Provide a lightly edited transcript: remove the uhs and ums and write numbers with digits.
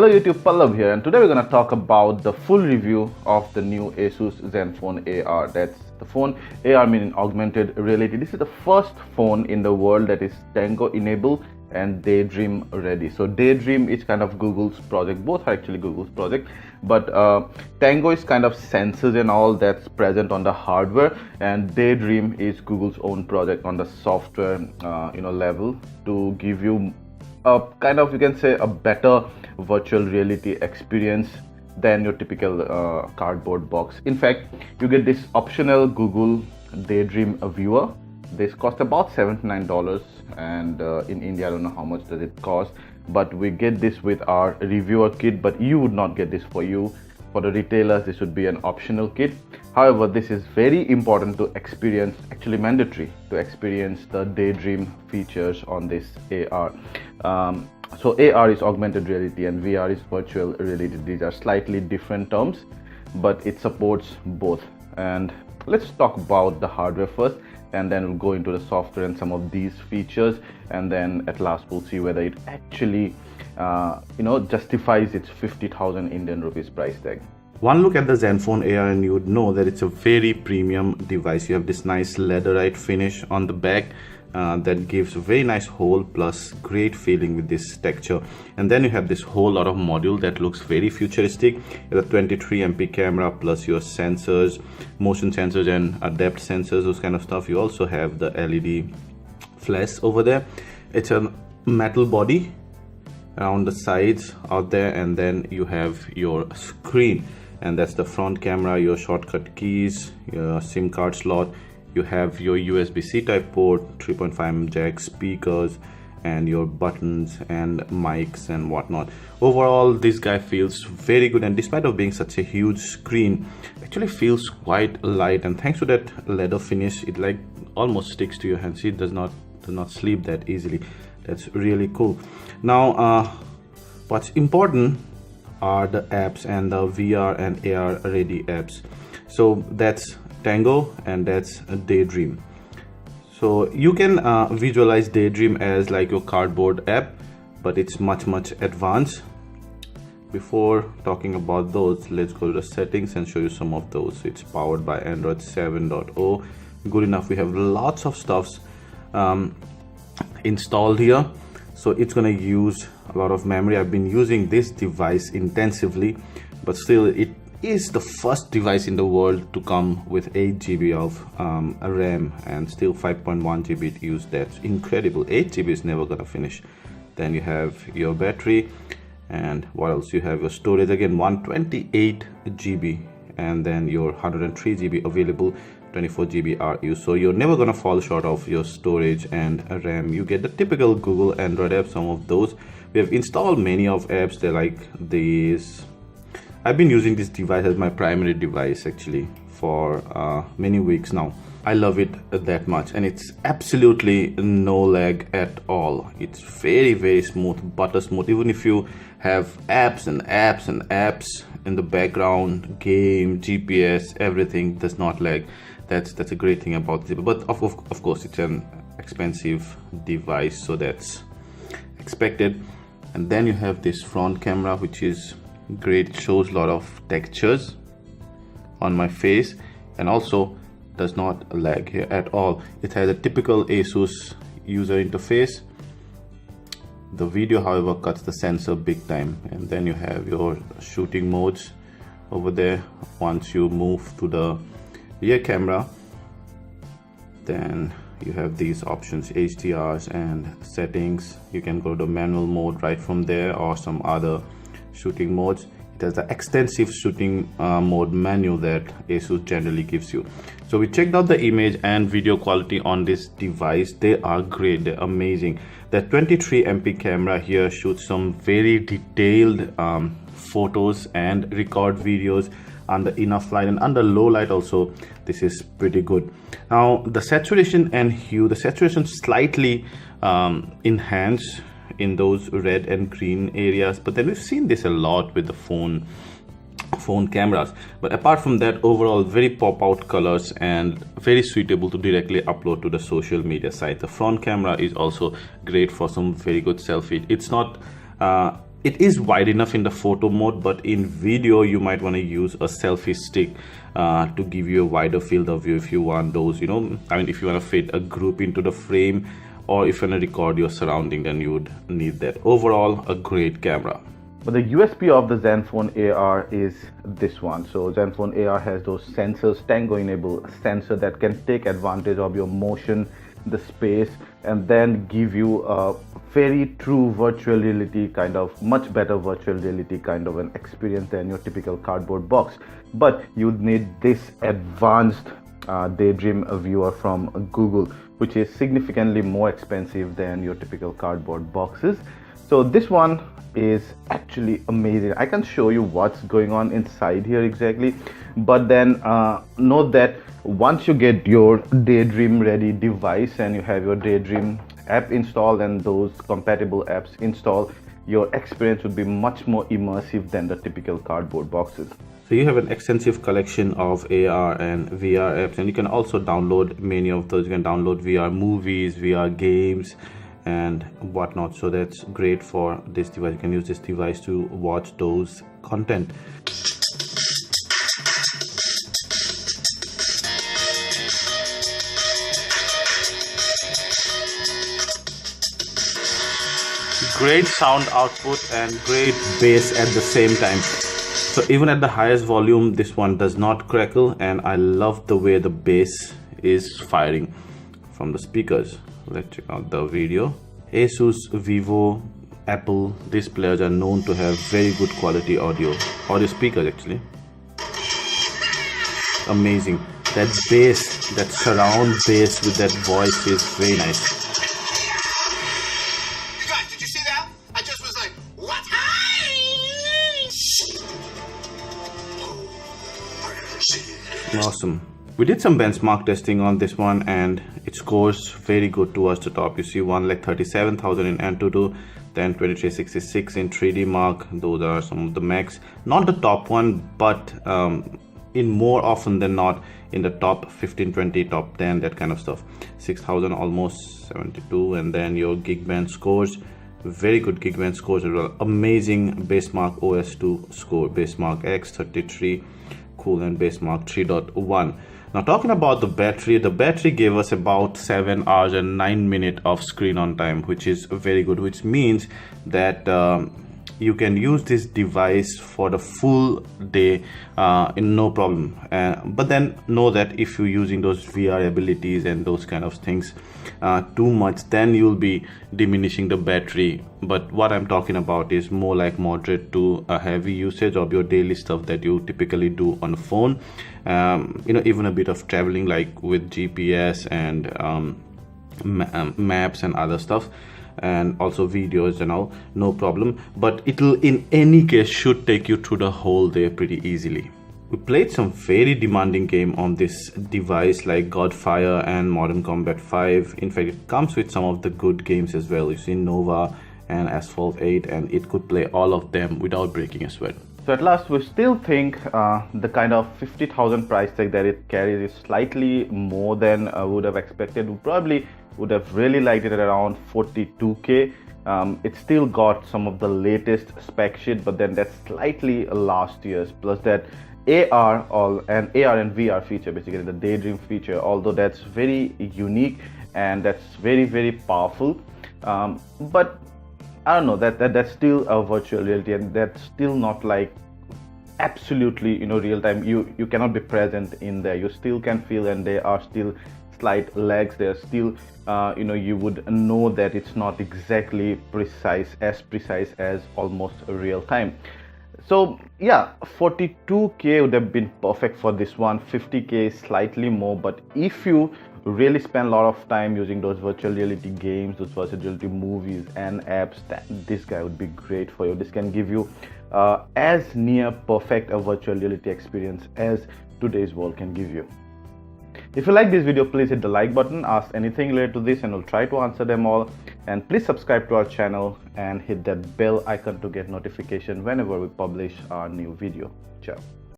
Hello YouTube, Pallav here, and today we're going to talk about the full review of the new Asus Zenfone AR. That's the phone. AR meaning augmented reality. This is the first phone in the world that is Tango enabled and Daydream ready. So Daydream is kind of Google's project. Both are actually Google's project, but Tango is kind of sensors and all that's present on the hardware, and Daydream is Google's own project on the software level to give you a kind of, you can say, a better virtual reality experience than your typical cardboard box. In fact, you get this optional Google Daydream viewer. This cost about $79, and in India I don't know how much does it cost, but we get this with our reviewer kit. But you would not get this for you. For the retailers, this would be an optional kit. However, this is very important to experience, actually mandatory to experience the Daydream features on this AR. So AR is augmented reality and VR is virtual reality. These are slightly different terms, but it supports both. And let's talk about the hardware first, and then we'll go into the software and some of these features, and then at last we'll see whether it actually justifies its 50,000 Indian rupees price tag. One look at the Zenfone AR and you would know that it's a very premium device. You have this nice leatherite finish on the back that gives a very nice hole plus great feeling with this texture, and then you have this whole lot of module that looks very futuristic. The 23 MP camera plus your sensors, motion sensors and depth sensors, those kind of stuff. You also have the LED flash over there. It's a metal body around the sides out there, and then you have your screen, and that's the front camera, your shortcut keys, your SIM card slot. You have your USB-C type port, 3.5mm jack, speakers, and your buttons and mics and whatnot. Overall, this guy feels very good, and despite of being such a huge screen, actually feels quite light, and thanks to that leather finish, it like almost sticks to your hand. See, it does not slip that easily. That's really cool. Now what's important are the apps and the VR and AR ready apps. So that's Tango and that's Daydream. So you can visualize Daydream as like your cardboard app, but it's much advanced. Before talking about those, let's go to the settings and show you some of those. It's powered by Android 7.0. Good enough. We have lots of stuffs installed here, so it's going to use a lot of memory. I've been using this device intensively, but still it is the first device in the world to come with 8 GB of RAM and still 5.1 GB use. That's incredible. 8 GB is never gonna finish. Then you have your battery, and what else? You have your storage, again 128 GB, and then your 103 GB available, 24 GB RU. So you're never gonna fall short of your storage and RAM. You get the typical Google Android apps, some of those. We have installed many of apps. They're like these. I've been using this device as my primary device actually for many weeks now. I love it that much, and it's absolutely no lag at all. It's very smooth, butter smooth. Even if you have apps and apps in the background, game, GPS, everything does not lag. That's a great thing about this. But of course it's an expensive device, so that's expected. And then you have this front camera, which is great. It shows a lot of textures on my face, and also does not lag here at all. It has a typical Asus user interface. The video, however, cuts the sensor big time. And then you have your shooting modes over there. Once you move to the rear camera, then you have these options, HDRs and settings. You can go to manual mode right from there, or some other shooting modes. It has the extensive shooting mode menu that Asus generally gives you. So we checked out the image and video quality on this device. They are great, they're amazing. The 23 MP camera here shoots some very detailed photos and record videos under enough light, and under low light also this is pretty good. Now the saturation and hue, the saturation slightly enhanced in those red and green areas, but then we've seen this a lot with the phone cameras. But apart from that, overall very pop out colors and very suitable to directly upload to the social media site. The front camera is also great for some very good selfie. It's not It is wide enough in the photo mode, but in video you might want to use a selfie stick to give you a wider field of view if you want those, if you want to fit a group into the frame, or if you want to record your surrounding, then you would need that. Overall, a great camera. But the USP of the Zenfone AR is this one. So Zenfone AR has those sensors, Tango enabled sensor that can take advantage of your motion, the space, and then give you a very true virtual reality kind of, much better virtual reality kind of an experience than your typical cardboard box. But you need this advanced Daydream viewer from Google, which is significantly more expensive than your typical cardboard boxes. So this one is actually amazing. I can show you what's going on inside here exactly, but then note that once you get your Daydream ready device and you have your Daydream app installed and those compatible apps installed, your experience would be much more immersive than the typical cardboard boxes. So you have an extensive collection of AR and VR apps, and you can also download many of those. You can download VR movies, VR games and whatnot. So that's great for this device. You can use this device to watch those content. Great sound output and great bass at the same time. So even at the highest volume, this one does not crackle, and I love the way the bass is firing from the speakers. Let's check out the video. Asus, Vivo, Apple, these players are known to have very good quality audio speakers actually. Amazing. That bass, that surround bass with that voice is very nice. Did you see that? I just was like, what? Awesome. We did some benchmark testing on this one and it scores very good towards the top. You see one like 37,000 in Antutu, then 2366 in 3D Mark. Those are some of the max. Not the top one, but in more often than not in the top 15, 20, top 10, that kind of stuff. 6,000 almost 72, and then your Geekbench scores. Very good Geekbench scores as well. Amazing Basemark OS2 score, Basemark X33, cool, and Basemark 3.1. Now talking about the battery gave us about 7 hours and 9 minutes of screen on time, which is very good, which means that you can use this device for the full day in no problem. But then know that if you're using those VR abilities and those kind of things too much, then you'll be diminishing the battery. But what I'm talking about is more like moderate to a heavy usage of your daily stuff that you typically do on the phone. Even a bit of traveling like with GPS and maps and other stuff, and also videos and all, no problem. But it'll in any case should take you through the whole day pretty easily. We played some very demanding game on this device like Godfire and Modern Combat 5. In fact, it comes with some of the good games as well. You see Nova and Asphalt 8, and it could play all of them without breaking a sweat. So at last, we still think the kind of 50,000 price tag that it carries is slightly more than I would have expected. We probably would have really liked it at around 42k. It's still got some of the latest spec sheet, but then that's slightly last year's, plus that AR and VR feature, basically the Daydream feature, although that's very unique and that's very, very powerful. But I don't know, that's still a virtual reality, and that's still not like absolutely real time. You cannot be present in there. You still can feel, and there are still slight lags. There's still you would know that it's not exactly precise as almost real time. So yeah, 42k would have been perfect for this one. 50k is slightly more, but if you really spend a lot of time using those virtual reality games, those virtual reality movies and apps, then this guy would be great for you. This can give you as near perfect a virtual reality experience as today's world can give you. If you like this video, please hit the like button, ask anything related to this, and we'll try to answer them all. And please subscribe to our channel and hit that bell icon to get notification whenever we publish our new video. Ciao.